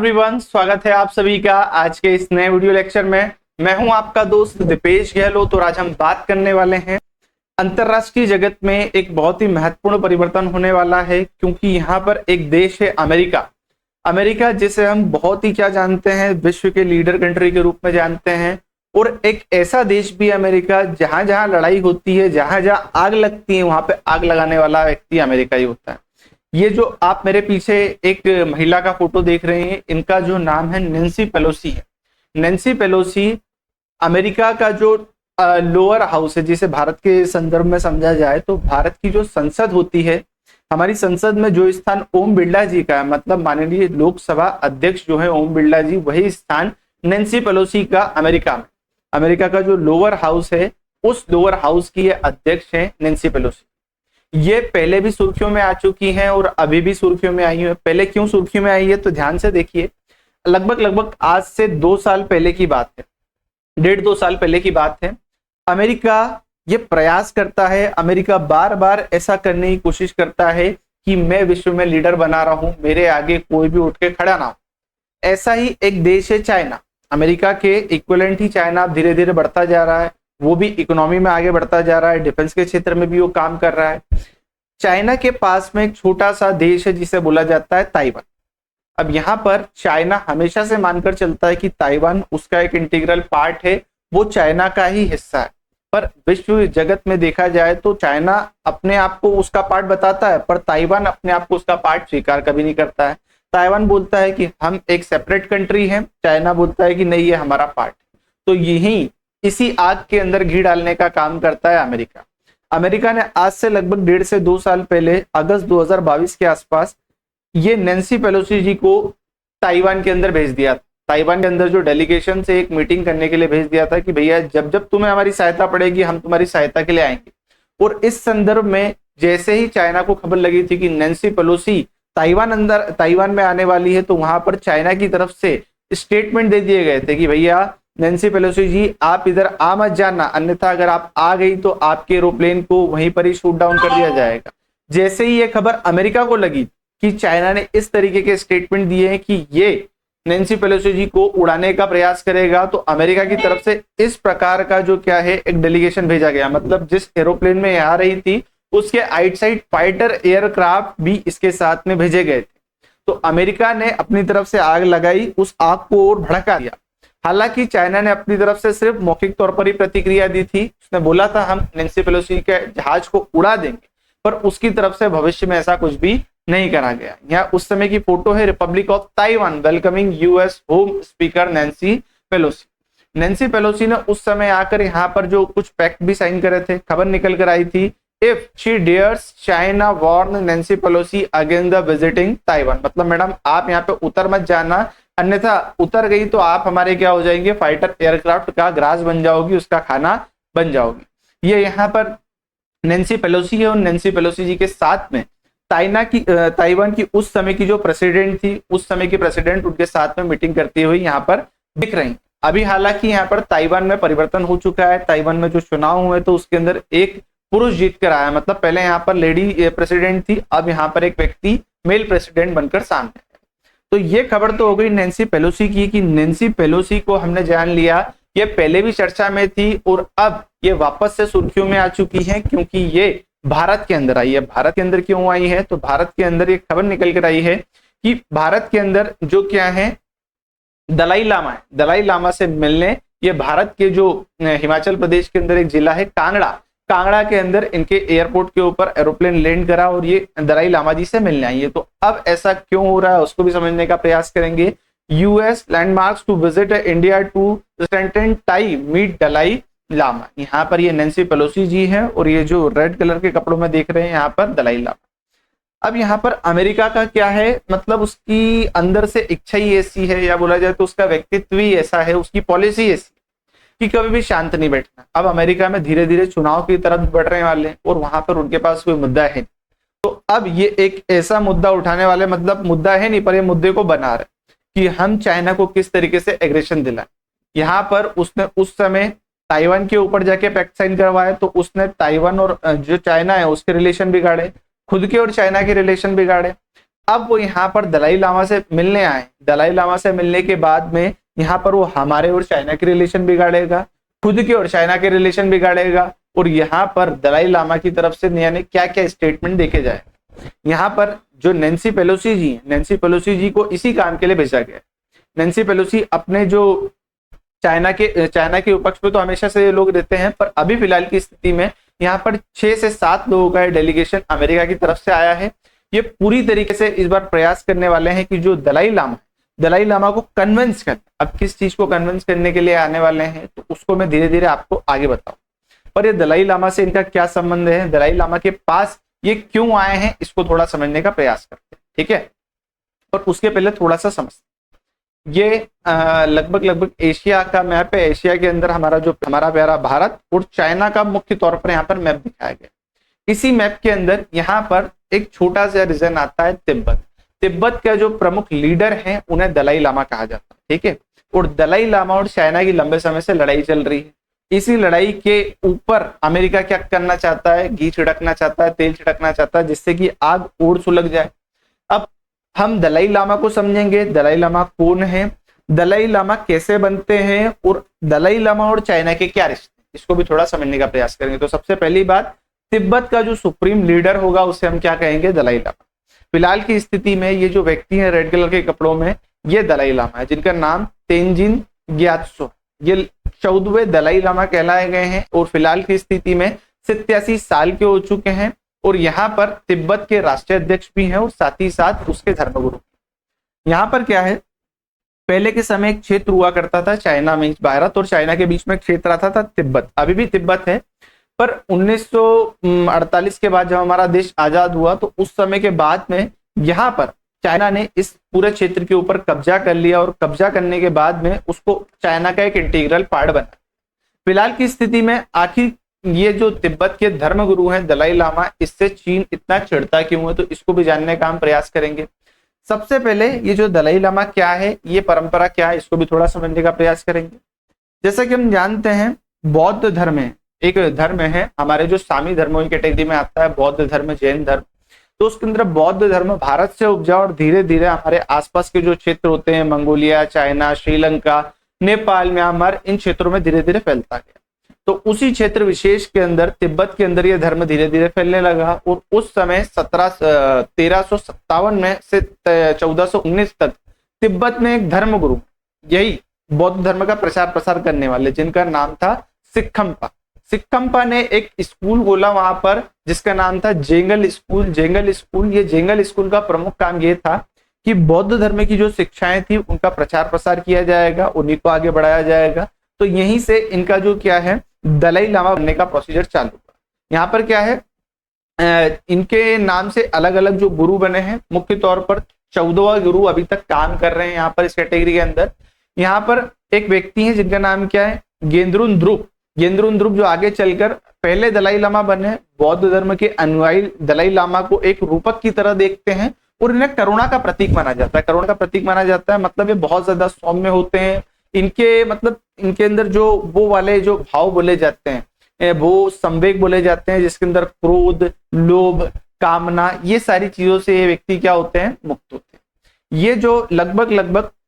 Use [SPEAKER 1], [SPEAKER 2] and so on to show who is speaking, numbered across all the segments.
[SPEAKER 1] Everyone, स्वागत है आप सभी का आज के इस नए वीडियो लेक्चर में। मैं हूं आपका दोस्त दीपेश गहलोत और आज हम बात करने वाले हैं अंतरराष्ट्रीय जगत में एक बहुत ही महत्वपूर्ण परिवर्तन होने वाला है, क्योंकि यहाँ पर एक देश है अमेरिका। अमेरिका जिसे हम बहुत ही क्या जानते हैं, विश्व के लीडर कंट्री के रूप में जानते हैं। और एक ऐसा देश भी अमेरिका जहां जहां लड़ाई होती है, जहां जहां आग लगती है, वहां पे आग लगाने वाला व्यक्ति अमेरिका ही होता है। ये जो आप मेरे पीछे एक महिला का फोटो देख रहे हैं, इनका जो नाम है नैन्सी पेलोसी है। नैन्सी पेलोसी अमेरिका का जो लोअर हाउस है, जिसे भारत के संदर्भ में समझा जाए तो भारत की जो संसद होती है, हमारी संसद में जो स्थान ओम बिरला जी का है, मतलब माननीय लोकसभा अध्यक्ष जो है ओम बिरला जी, वही स्थान नैन्सी पेलोसी का अमेरिका में। अमेरिका का जो लोअर हाउस है, उस लोअर हाउस की ये अध्यक्ष है नैन्सी पेलोसी। ये पहले भी सुर्खियों में आ चुकी हैं और अभी भी सुर्खियों में आई है। पहले क्यों सुर्खियों में आई है तो ध्यान से देखिए। लगभग आज से 2 साल पहले की बात है, 1.5-2 साल पहले की बात है। अमेरिका ये प्रयास करता है, अमेरिका बार बार ऐसा करने की कोशिश करता है कि मैं विश्व में लीडर बना रहा हूं, मेरे आगे कोई भी उठ के खड़ा ना हो। ऐसा ही एक देश है चाइना। अमेरिका के इक्विवेलेंट ही चाइना धीरे धीरे बढ़ता जा रहा है, वो भी इकोनॉमी में आगे बढ़ता जा रहा है, डिफेंस के क्षेत्र में भी वो काम कर रहा है। चाइना के पास में एक छोटा सा देश है जिसे बोला जाता है ताइवान। अब यहाँ पर चाइना हमेशा से मानकर चलता है कि ताइवान उसका एक इंटीग्रल पार्ट है, वो चाइना का ही हिस्सा है। पर विश्व जगत में देखा जाए तो चाइना अपने आप को उसका पार्ट बताता है, पर ताइवान अपने आप को उसका पार्ट स्वीकार कभी नहीं करता है। ताइवान बोलता है कि हम एक सेपरेट कंट्री हैं, चाइना बोलता है कि नहीं, ये हमारा पार्ट। तो यही इसी आग के अंदर घी डालने का काम करता है अमेरिका। अमेरिका ने आज से लगभग 1.5 से 2 साल पहले अगस्त 2022 के आसपास ये नैन्सी पेलोसी जी को ताइवान के अंदर भेज दिया था। ताइवान के अंदर जो डेलीगेशन से एक मीटिंग करने के लिए भेज दिया था कि भैया जब जब तुम्हें हमारी सहायता पड़ेगी, हम तुम्हारी सहायता के लिए आएंगे। और इस संदर्भ में जैसे ही चाइना को खबर लगी थी कि नैन्सी पेलोसी ताइवान में आने वाली है, तो वहां पर चाइना की तरफ से स्टेटमेंट दे दिए गए थे कि भैया नैन्सी पेलोसी जी आप इधर आ मत जाना, अन्यथा अगर आप आ गई तो आपके एरोप्लेन को वहीं पर ही शूट डाउन कर दिया जाएगा। जैसे ही ये खबर अमेरिका को लगी कि चाइना ने इस तरीके के स्टेटमेंट दिए हैं कि ये नैन्सी पेलोसी जी को उड़ाने का प्रयास करेगा, तो अमेरिका की तरफ से इस प्रकार का जो क्या है एक डेलीगेशन भेजा गया। मतलब जिस एरोप्लेन में आ रही थी उसके आउटसाइड फाइटर एयरक्राफ्ट भी इसके साथ में भेजे गए थे। तो अमेरिका ने अपनी तरफ से आग लगाई, उस आग को और भड़का दिया। हालांकि चाइना ने अपनी तरफ से सिर्फ मौखिक तौर पर ही प्रतिक्रिया दी थी। उसने बोला था हम नैन्सी पेलोसी के जहाज को उड़ा देंगे, पर उसकी तरफ से भविष्य में ऐसा कुछ भी नहीं करा गया। यहाँ उस समय की फोटो है, Republic of Taiwan welcoming US home speaker Nancy Pelosi. Nancy Pelosi ने उस समय आकर यहाँ पर जो कुछ पैक्ट भी साइन करे थे, खबर निकल कर आई थी, if she dares China warn Nancy Pelosi against the visiting Taiwan. मतलब मैडम आप यहाँ पे उतर मत जाना, अन्यथा उतर गई तो आप हमारे क्या हो जाएंगे, फाइटर एयरक्राफ्ट का ग्रास बन जाओगी, उसका खाना बन जाओगी। ये यहाँ पर नैन्सी पेलोसी है और नैन्सी पेलोसी जी के साथ में ताइवान की उस समय की जो प्रेसिडेंट थी, उस समय की प्रेसिडेंट उनके साथ में मीटिंग करती हुई यहाँ पर दिख रही। अभी हालांकि यहाँ पर ताइवान में परिवर्तन हो चुका है। ताइवान में जो चुनाव हुए तो उसके अंदर एक पुरुष जीत कर आया। मतलब पहले यहाँ पर लेडी प्रेसिडेंट थी, अब यहाँ पर एक व्यक्ति मेल प्रेसिडेंट बनकर सामने। तो ये खबर तो हो गई नैन्सी पेलोसी की कि नैन्सी पेलोसी को हमने जान लिया। ये पहले भी चर्चा में थी और अब ये वापस से सुर्खियों में आ चुकी है, क्योंकि ये भारत के अंदर आई है। भारत के अंदर क्यों आई है तो भारत के अंदर एक खबर निकल कर आई है कि भारत के अंदर जो क्या है दलाई लामा है, दलाई लामा से मिलने ये भारत के जो हिमाचल प्रदेश के अंदर एक जिला है कांगड़ा के अंदर इनके एयरपोर्ट के ऊपर एरोप्लेन लैंड करा और ये दलाई लामा जी से मिलने आई है। तो अब ऐसा क्यों हो रहा है उसको भी समझने का प्रयास करेंगे। US landmarks to visit India to strengthen tie meet Dalai Lama. यहाँ पर ये नैन्सी पेलोसी जी है और ये जो रेड कलर के कपड़ों में देख रहे हैं यहाँ पर दलाई लामा। अब यहाँ पर अमेरिका का क्या है, मतलब उसकी अंदर से इच्छा ही ऐसी है, या बोला जाए तो उसका व्यक्तित्व ही ऐसा है, उसकी पॉलिसी ऐसी कि कभी भी शांत नहीं बैठना। अब अमेरिका में धीरे धीरे चुनाव की तरफ बढ़ने वाले हैं और वहां पर उनके पास कोई मुद्दा है, तो अब ये एक ऐसा मुद्दा उठाने वाले, मतलब मुद्दा है नहीं पर ये मुद्दे को बना रहे कि हम चाइना को किस तरीके से एग्रेशन दिलाएं। यहाँ पर उसने उस समय ताइवान के ऊपर जाके पैक्ट साइन करवाया, तो उसने ताइवान और जो चाइना है उसके रिलेशन बिगाड़े, खुद के और चाइना के रिलेशन बिगाड़े। अब वो यहाँ पर दलाई लामा से मिलने आए। दलाई लामा से मिलने के बाद में यहाँ पर वो हमारे और चाइना के रिलेशन बिगाड़ेगा, खुद के और चाइना के रिलेशन बिगाड़ेगा, और यहाँ पर दलाई लामा की तरफ से यानी क्या क्या स्टेटमेंट देके जाए। यहाँ पर जो नैन्सी पेलोसी जी हैं, नैन्सी पेलोसी जी को इसी काम के लिए भेजा गया। नैन्सी पेलोसी अपने जो चाइना के उपक्ष में तो हमेशा से ये लोग रहते हैं, पर अभी फिलहाल की स्थिति में यहाँ पर 6 से 7 लोगों का डेलीगेशन अमेरिका की तरफ से आया है। ये पूरी तरीके से इस बार प्रयास करने वाले हैं कि जो दलाई लामा को कन्विंस कर, अब किस चीज को कन्विंस करने के लिए आने वाले हैं तो उसको मैं धीरे धीरे आपको आगे बताऊं। पर ये दलाई लामा से इनका क्या संबंध है, दलाई लामा के पास ये क्यों आए हैं, इसको थोड़ा समझने का प्रयास करते हैं, ठीक है। और उसके पहले थोड़ा सा समझते, ये लगभग एशिया का मैप है। एशिया के अंदर हमारा प्यारा भारत और चाइना का मुख्य तौर पर यहाँ पर मैप दिखाया गया। इसी मैप के अंदर यहाँ पर एक छोटा सा रीजन आता है तिब्बत का जो प्रमुख लीडर है उन्हें दलाई लामा कहा जाता है, ठीक है। और दलाई लामा और चाइना की लंबे समय से लड़ाई चल रही है। इसी लड़ाई के ऊपर अमेरिका क्या करना चाहता है, घी छिड़कना चाहता है, तेल छिड़कना चाहता है, जिससे कि आग और सुलग जाए। अब हम दलाई लामा को समझेंगे, दलाई लामा कौन है, दलाई लामा कैसे बनते हैं, और दलाई लामा और चाइना के क्या रिश्ते, इसको भी थोड़ा समझने का प्रयास करेंगे। तो सबसे पहली बात, तिब्बत का जो सुप्रीम लीडर होगा उसे हम क्या कहेंगे, दलाई लामा। फिलहाल की स्थिति में ये जो व्यक्ति है रेड कलर के कपड़ों में, ये दलाई लामा है, जिनका नाम तेंजिन ग्यात्सो, ये 14वें दलाई लामा कहलाए गए हैं और फिलहाल की स्थिति में 87 साल के हो चुके हैं। और यहाँ पर तिब्बत के राष्ट्रीय अध्यक्ष भी हैं और साथ ही साथ उसके धर्मगुरु। यहाँ पर क्या है, पहले के समय एक क्षेत्र हुआ करता था चाइना में, भारत और चाइना के बीच में क्षेत्र आता था तिब्बत, अभी भी तिब्बत है। पर 1948 के बाद जब हमारा देश आजाद हुआ तो उस समय के बाद में यहाँ पर चाइना ने इस पूरे क्षेत्र के ऊपर कब्जा कर लिया, और कब्जा करने के बाद में उसको चाइना का एक इंटीग्रल पार्ट बना। फिलहाल की स्थिति में आखिर ये जो तिब्बत के धर्मगुरु हैं दलाई लामा, इससे चीन इतना चिढ़ता क्यों है, तो इसको भी जानने का हम प्रयास करेंगे। सबसे पहले ये जो दलाई लामा क्या है, ये परंपरा क्या है, इसको भी थोड़ा समझने का प्रयास करेंगे। जैसा कि हम जानते हैं बौद्ध धर्म है, एक धर्म है हमारे जो सामी धर्मों की कैटेगरी में आता है, बौद्ध धर्म, जैन धर्म। तो उसके अंदर बौद्ध धर्म भारत से उपजा और धीरे धीरे हमारे आसपास के जो क्षेत्र होते हैं, Mongolia, China, Sri Lanka, Nepal, Myanmar, इन क्षेत्रों में धीरे धीरे फैलता गया। तो उसी क्षेत्र विशेष के अंदर तिब्बत के अंदर यह धर्म धीरे धीरे फैलने लगा। और उस समय 1357 में से 1419 तक तिब्बत में एक धर्मगुरु, यही बौद्ध धर्म का प्रचार प्रसार करने वाले, जिनका नाम था सिक्खमपा। सिक्खमपा ने एक स्कूल खोला वहां पर, जिसका नाम था जेंगल स्कूल। ये जेंगल स्कूल का प्रमुख काम ये था कि बौद्ध धर्म की जो शिक्षाएं थी उनका प्रचार प्रसार किया जाएगा, उन्हीं को आगे बढ़ाया जाएगा। तो यहीं से इनका जो क्या है दलाई लामा बनने का प्रोसीजर चालू हुआ। यहाँ पर क्या है, इनके नाम से अलग अलग जो गुरु बने हैं, मुख्य तौर पर 14वां गुरु अभी तक काम कर रहे हैं यहाँ पर इस कैटेगरी के अंदर। यहाँ पर एक व्यक्ति है जिनका नाम क्या है, गेंद्रुन द्रुप जो आगे चलकर पहले दलाई लामा बने। बौद्ध धर्म के अनुयायी दलाई लामा को एक रूपक की तरह देखते हैं और इन्हें करुणा का प्रतीक माना जाता है। मतलब ये बहुत ज्यादा सौम्य होते हैं। इनके अंदर जो वो वाले जो भाव बोले जाते हैं, वो संवेग बोले जाते हैं, जिसके अंदर क्रोध, लोभ, कामना, ये सारी चीजों से ये व्यक्ति क्या होते हैं, मुक्त होते हैं। ये जो लगभग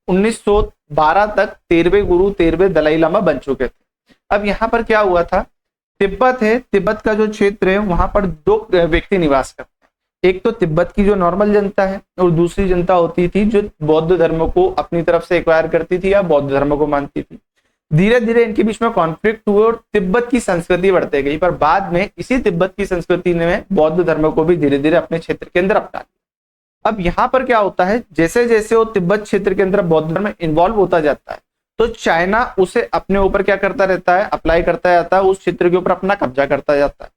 [SPEAKER 1] 1912 तक 13वें दलाई लामा बन चुके थे। अब यहाँ पर क्या हुआ था, तिब्बत का जो क्षेत्र है वहां पर 2 व्यक्ति निवास करते हैं। एक तो तिब्बत की जो नॉर्मल जनता है और दूसरी जनता होती थी जो बौद्ध धर्म को अपनी तरफ से एक्वायर करती थी या बौद्ध धर्म को मानती थी। धीरे धीरे इनके बीच में कॉन्फ्लिक्ट हुए और तिब्बत की संस्कृति बढ़ते गई, पर बाद में इसी तिब्बत की संस्कृति ने बौद्ध धर्म को भी धीरे धीरे अपने क्षेत्र के अंदर अपना लिया। अब यहाँ पर क्या होता है, जैसे जैसे वो तिब्बत क्षेत्र के अंदर बौद्ध धर्म इन्वॉल्व होता जाता है तो चाइना उसे अपने ऊपर क्या करता रहता है, अप्लाई करता जाता है, उस क्षेत्र के ऊपर अपना कब्जा करता जाता है।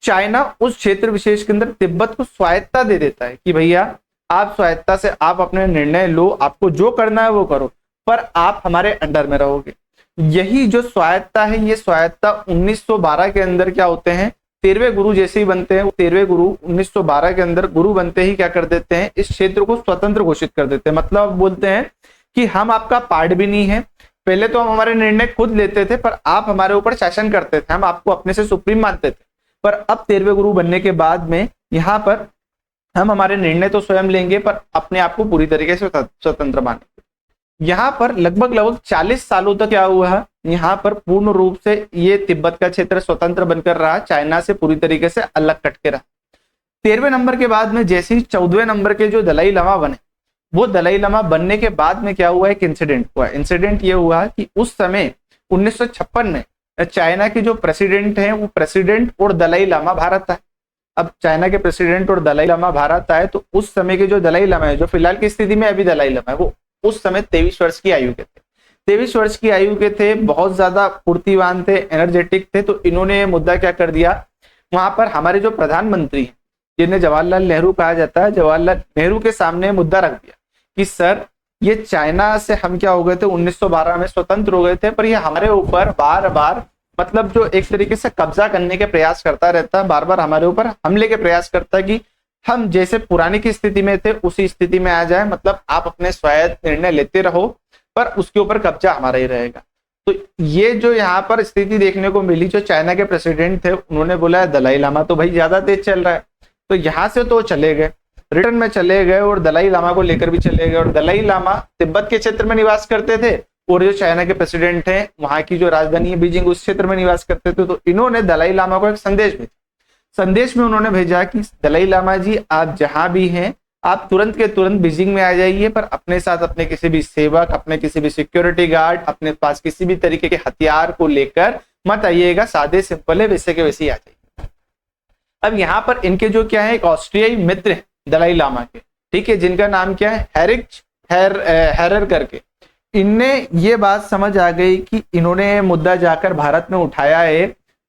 [SPEAKER 1] चाइना उस क्षेत्र विशेष के अंदर तिब्बत को स्वायत्ता दे देता है कि भैया आप स्वायत्ता से आप अपने निर्णय लो, आपको जो करना है वो करो, पर आप हमारे अंडर में रहोगे। यही जो स्वायत्ता है, ये स्वायत्ता 1912 के अंदर क्या होते हैं, 13वें गुरु जैसे ही बनते हैं। 13वें गुरु 1912 के अंदर गुरु बनते ही क्या कर देते हैं, इस क्षेत्र को स्वतंत्र घोषित कर देते हैं। मतलब बोलते हैं कि हम आपका पार्ट भी नहीं है, पहले तो हम हमारे निर्णय खुद लेते थे पर आप हमारे ऊपर शासन करते थे, हम आपको अपने से सुप्रीम मानते थे। पर अब 13वें गुरु बनने के बाद में यहाँ पर हम हमारे निर्णय तो स्वयं लेंगे पर अपने आप को पूरी तरीके से स्वतंत्र मानेंगे। यहाँ पर लगभग 40 सालों तक क्या हुआ है, यहाँ पर पूर्ण रूप से ये तिब्बत का क्षेत्र स्वतंत्र बनकर रहा, चाइना से पूरी तरीके से अलग कटके रहा। 13वें नंबर के बाद में जैसे ही 14वें नंबर के जो दलाई लामा बने, वो दलाई लामा बनने के बाद में क्या हुआ, एक इंसिडेंट हुआ। इंसिडेंट ये हुआ कि उस समय 1956 में चाइना के जो प्रेसिडेंट हैं वो प्रेसिडेंट और दलाई लामा भारत आए। अब चाइना के प्रेसिडेंट और दलाई लामा भारत आए तो उस समय के जो दलाई लामा है, जो फिलहाल की स्थिति में अभी दलाई लामा है, वो उस समय 23 वर्ष की आयु के थे। 23 वर्ष की आयु के थे, बहुत ज्यादा फुर्तीवान थे, एनर्जेटिक थे। तो इन्होंने मुद्दा क्या कर दिया, वहां पर हमारे जो प्रधानमंत्री हैं जिन्हें जवाहरलाल नेहरू कहा जाता है, जवाहरलाल नेहरू के सामने मुद्दा रख दिया कि सर ये चाइना से हम क्या हो गए थे, 1912 में स्वतंत्र हो गए थे, पर ये हमारे ऊपर बार बार मतलब जो एक तरीके से कब्जा करने के प्रयास करता रहता है, बार बार हमारे ऊपर हमले के प्रयास करता है कि हम जैसे पुरानी की स्थिति में थे उसी स्थिति में आ जाए, मतलब आप अपने स्वायत्त निर्णय लेते रहो पर उसके ऊपर कब्जा हमारा ही रहेगा। तो ये जो यहाँ पर स्थिति देखने को मिली, जो चाइना के प्रेसिडेंट थे उन्होंने बोला दलाई लामा तो भाई ज्यादा तेज चल रहा है, तो यहाँ से तो चले गए, रिटर्न में चले गए और दलाई लामा को लेकर भी चले गए। और दलाई लामा तिब्बत के क्षेत्र में निवास करते थे और जो चाइना के प्रेसिडेंट हैं वहां की जो राजधानी है बीजिंग उस क्षेत्र में निवास करते थे। तो इन्होंने दलाई लामा को एक संदेश भेजा। संदेश में उन्होंने भेजा कि दलाई लामा जी आप जहां भी हैं आप तुरंत के तुरंत बीजिंग में आ जाइए, पर अपने साथ अपने किसी भी सेवक, अपने किसी भी सिक्योरिटी गार्ड, अपने पास किसी भी तरीके के हथियार को लेकर मत आइएगा, सादे सिंपल है, वैसे के वैसे ही आ जाइए। अब यहाँ पर इनके जो क्या है, एक ऑस्ट्रियाई मित्र है दलाई लामा के, ठीक है, जिनका नाम क्या है, हेरर करके। इनने ये बात समझ आ गई कि इन्होंने मुद्दा जाकर भारत में उठाया है,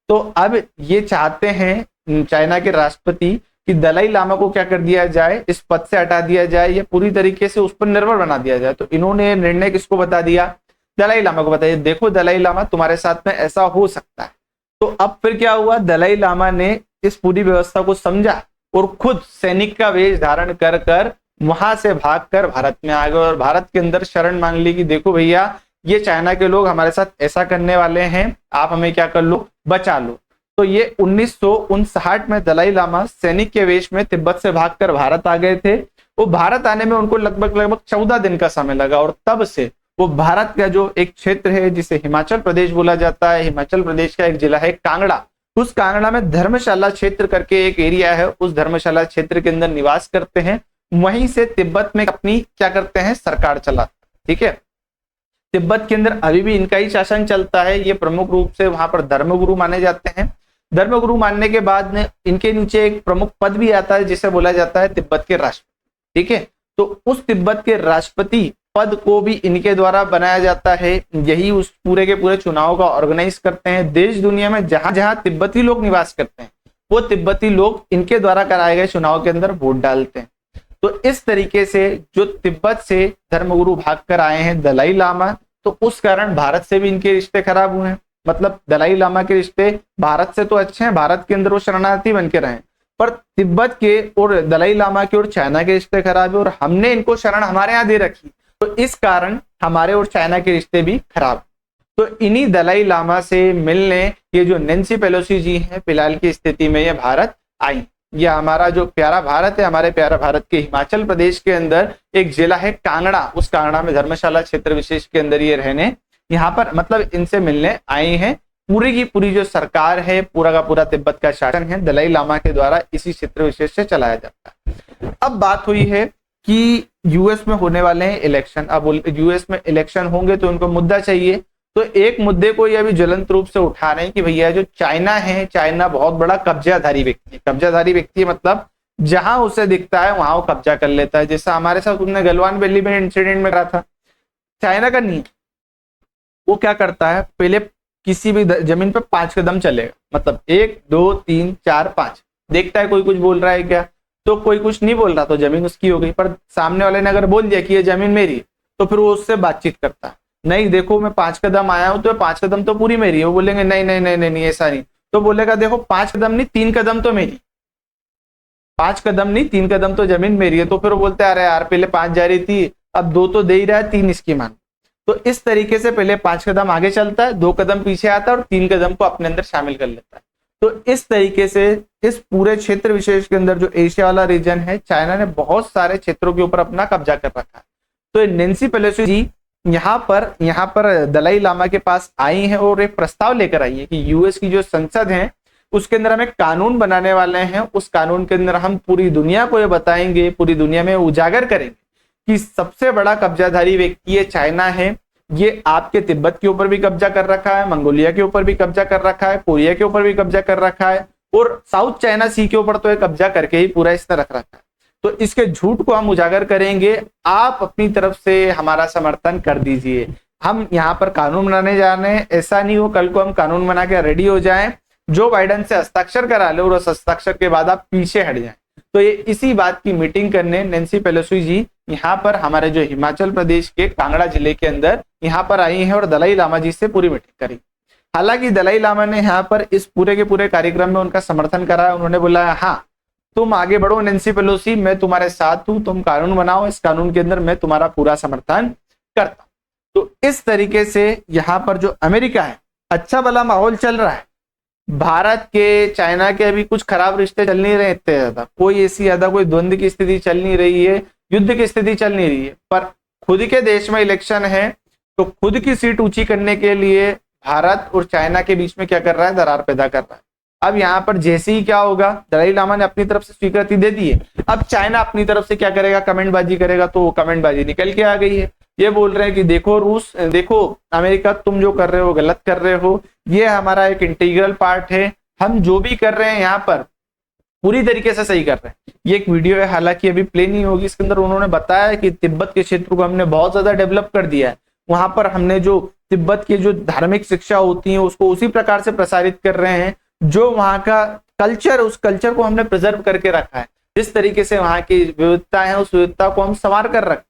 [SPEAKER 1] तो अब ये चाहते हैं चाइना के राष्ट्रपति कि दलाई लामा को क्या कर दिया जाए, इस पद से हटा दिया जाए या पूरी तरीके से उस पर निर्भर बना दिया जाए। तो इन्होंने निर्णय किसको बता दिया, दलाई लामा को बताइए, देखो दलाई लामा तुम्हारे साथ में ऐसा हो सकता है। तो अब फिर क्या हुआ, दलाई लामा ने इस पूरी व्यवस्था को समझा और खुद सैनिक का वेश धारण कर कर वहां से भागकर भारत में आ गए और भारत के अंदर शरण मांग ली कि देखो भैया ये चाइना के लोग हमारे साथ ऐसा करने वाले हैं, आप हमें क्या कर लो, बचा लो। तो ये 1959 में दलाई लामा सैनिक के वेश में तिब्बत से भागकर भारत आ गए थे। वो भारत आने में उनको लगभग 14 दिन का समय लगा और तब से वो भारत का जो एक क्षेत्र है जिसे हिमाचल प्रदेश बोला जाता है, हिमाचल प्रदेश का एक जिला है कांगड़ा, उस कांगड़ा में धर्मशाला क्षेत्र करके एक एरिया है, उस धर्मशाला क्षेत्र के अंदर निवास करते हैं। वहीं से तिब्बत में अपनी क्या करते हैं, सरकार चलाते, ठीक है। तिब्बत के अंदर अभी भी इनका ही शासन चलता है। ये प्रमुख रूप से वहां पर धर्मगुरु माने जाते हैं। धर्मगुरु मानने के बाद में इनके नीचे एक प्रमुख पद भी आता है जिसे बोला जाता है तिब्बत के राष्ट्रपति, ठीक है। तो उस तिब्बत के राष्ट्रपति पद को भी इनके द्वारा बनाया जाता है। यही उस पूरे के पूरे चुनाव का ऑर्गेनाइज करते हैं। देश दुनिया में जहां जहां तिब्बती लोग निवास करते हैं वो तिब्बती लोग इनके द्वारा कराए गए चुनाव के अंदर वोट डालते हैं। तो इस तरीके से जो तिब्बत से धर्मगुरु भागकर आए हैं दलाई लामा, तो उस कारण भारत से भी इनके रिश्ते खराब हुए हैं। मतलब दलाई लामा के रिश्ते भारत से तो अच्छे हैं, भारत के अंदर वो शरणार्थी बन के रहे, पर तिब्बत के और दलाई लामा के और चाइना के रिश्ते खराब है और हमने इनको शरण हमारे यहाँ दे रखी, तो इस कारण हमारे और चाइना के रिश्ते भी खराब। तो इन्हीं दलाई लामा से मिलने ये जो नैन्सी पेलोसी जी हैं फिलहाल की स्थिति में ये भारत आई। ये हमारा जो प्यारा भारत है, हमारे प्यारा भारत के हिमाचल प्रदेश के अंदर एक जिला है कांगड़ा, उस कांगड़ा में धर्मशाला क्षेत्र विशेष के अंदर ये रहने यहाँ पर मतलब इनसे मिलने आई हैं। पूरी की पूरी जो सरकार है, पूरा का पूरा तिब्बत का शासन है दलाई लामा के द्वारा इसी क्षेत्र विशेष से चलाया जाता है। अब बात हुई है कि यूएस में होने वाले हैं इलेक्शन। अब यूएस में इलेक्शन होंगे तो उनको मुद्दा चाहिए, तो एक मुद्दे को ये अभी ज्वलंत रूप से उठा रहे हैं कि भैया जो चाइना है, चाइना बहुत बड़ा कब्जाधारी व्यक्ति है। कब्जाधारी व्यक्ति मतलब जहां उसे दिखता है वहां वो कब्जा कर लेता है। जैसा हमारे साथ उन्होंने गलवान वैली में इंसिडेंट में कहा था, चाइना का नहीं, वो क्या करता है पहले किसी भी जमीन पे 5 कदम चलेगा, मतलब 1 2 3 4 5, देखता है कोई कुछ बोल रहा है क्या, तो कोई कुछ नहीं बोल रहा तो जमीन उसकी हो गई। पर सामने वाले ने अगर बोल दिया कि ये जमीन मेरी, तो फिर वो उससे बातचीत करता है, नहीं देखो मैं 5 कदम आया हूं तो 5 कदम तो पूरी मेरी है। वो बोलेंगे नहीं नहीं नहीं नहीं, नहीं ऐसा नहीं, तो बोलेगा देखो 5 कदम नहीं 3 कदम तो मेरी, 5 कदम नहीं 3 कदम तो जमीन मेरी है। तो फिर वो बोलते हैं अरे यार पहले 5 जा रही थी, अब 2 तो दे ही रहा है, 3 इसकी मान। तो इस तरीके से पहले 5 कदम आगे चलता है, 2 कदम पीछे आता है और 3 कदम को अपने अंदर शामिल कर लेता है। तो इस तरीके से इस पूरे क्षेत्र विशेष के अंदर जो एशिया वाला रीजन है, चाइना ने बहुत सारे क्षेत्रों के ऊपर अपना कब्जा कर रखा है। तो नैन्सी पेलोसी जी यहाँ पर दलाई लामा के पास आई हैं और एक प्रस्ताव लेकर आई है कि यूएस की जो संसद है उसके अंदर हम एक कानून बनाने वाले हैं। उस कानून के अंदर हम पूरी दुनिया को ये बताएंगे, पूरी दुनिया में उजागर करेंगे कि सबसे बड़ा कब्जाधारी व्यक्ति ये चाइना है। ये आपके तिब्बत के ऊपर भी कब्जा कर रखा है, मंगोलिया के ऊपर भी कब्जा कर रखा है, कोरिया के ऊपर भी कब्जा कर रखा है और साउथ चाइना सी के ऊपर तो ये कब्जा करके ही पूरा इसने रख रखा है। तो इसके झूठ को हम उजागर करेंगे। आप अपनी तरफ से हमारा समर्थन कर दीजिए। हम यहाँ पर कानून बनाने जा रहे हैं, ऐसा नहीं हो कल को हम कानून बना के रेडी हो जाएं, जो बाइडेन से हस्ताक्षर करा ले और उस हस्ताक्षर के बाद आप पीछे हट जाएं। तो ये इसी बात की मीटिंग करने नैन्सी पेलोसी जी यहाँ पर हमारे जो हिमाचल प्रदेश के कांगड़ा जिले के अंदर यहाँ पर आई हैं और दलाई लामा जी से पूरी मीटिंग करी। हालांकि दलाई लामा ने यहाँ पर इस पूरे के पूरे कार्यक्रम में उनका समर्थन करा। उन्होंने बोला हाँ तुम आगे बढ़ो नैन्सी पेलोसी, मैं तुम्हारे साथ हूं, तुम कानून बनाओ, इस कानून के अंदर मैं तुम्हारा पूरा समर्थन करता हूं। तो इस तरीके से यहाँ पर जो अमेरिका है, अच्छा भला माहौल चल रहा है। भारत के चाइना के अभी कुछ खराब रिश्ते चल नहीं रहे इतने ज्यादा, कोई ऐसी ज्यादा कोई द्वंद्व की स्थिति चल नहीं रही है, युद्ध की स्थिति चल नहीं रही है। पर खुद के देश में इलेक्शन है तो खुद की सीट ऊंची करने के लिए भारत और चाइना के बीच में क्या कर रहा है, दरार पैदा कर रहा है। अब यहाँ पर जैसे ही क्या होगा, दलाई लामा ने अपनी तरफ से स्वीकृति दे दी है, अब चाइना अपनी तरफ से क्या करेगा, कमेंटबाजी करेगा। तो कमेंटबाजी निकल के आ गई है। ये बोल रहे हैं कि देखो रूस, देखो अमेरिका, तुम जो कर रहे हो गलत कर रहे हो, ये हमारा एक इंटीग्रल पार्ट है, हम जो भी कर रहे हैं यहाँ पर पूरी तरीके से सही कर रहे हैं। ये एक वीडियो है, हालांकि अभी प्ले नहीं होगी, इसके अंदर उन्होंने बताया कि तिब्बत के क्षेत्र को हमने बहुत ज्यादा डेवलप कर दिया है। वहां पर हमने जो तिब्बत की जो धार्मिक शिक्षा होती है उसको उसी प्रकार से प्रसारित कर रहे हैं, जो वहाँ का कल्चर, उस कल्चर को हमने प्रिजर्व करके रखा है। जिस तरीके से वहाँ की विविधता है उस विविधता को हम संवार कर रखते हैं।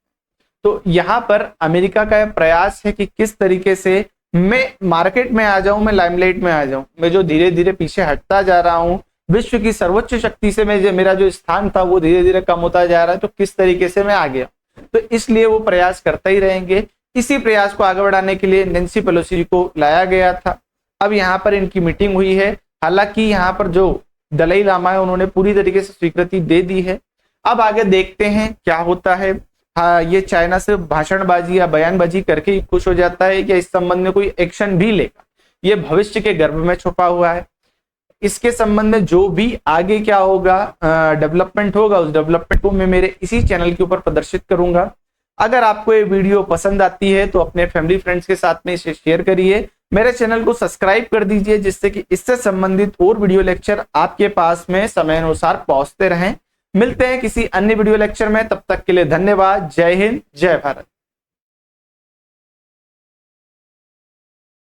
[SPEAKER 1] तो यहाँ पर अमेरिका का प्रयास है कि किस तरीके से मैं मार्केट में आ जाऊं, मैं लाइमलाइट में आ जाऊं, मैं जो धीरे धीरे पीछे हटता जा रहा हूं, विश्व की सर्वोच्च शक्ति से मैं मेरा जो स्थान था वो धीरे धीरे कम होता जा रहा है, तो किस तरीके से मैं आ गया। तो इसलिए वो प्रयास करते ही रहेंगे। इसी प्रयास को आगे बढ़ाने के लिए नैन्सी पेलोसी को लाया गया था। अब यहाँ पर इनकी मीटिंग हुई है। हालांकि यहाँ पर जो दलाई लामा है उन्होंने पूरी तरीके से स्वीकृति दे दी है। अब आगे देखते हैं क्या होता है। हाँ, ये चाइना से भाषणबाजी या बयानबाजी करके ही खुश हो जाता है या इस संबंध में कोई एक्शन भी लेगा, ये भविष्य के गर्भ में छुपा हुआ है। इसके संबंध में जो भी आगे क्या होगा, डेवलपमेंट होगा, उस डेवलपमेंट को मैं मेरे इसी चैनल के ऊपर प्रदर्शित करूंगा। अगर आपको ये वीडियो पसंद आती है तो अपने फैमिली फ्रेंड्स के साथ में इसे शेयर करिए, मेरे चैनल को सब्सक्राइब कर दीजिए, जिससे कि इससे संबंधित और वीडियो लेक्चर आपके पास में समय अनुसार पहुंचते रहें। मिलते हैं किसी अन्य वीडियो लेक्चर में, तब तक के लिए धन्यवाद। जय हिंद, जय भारत।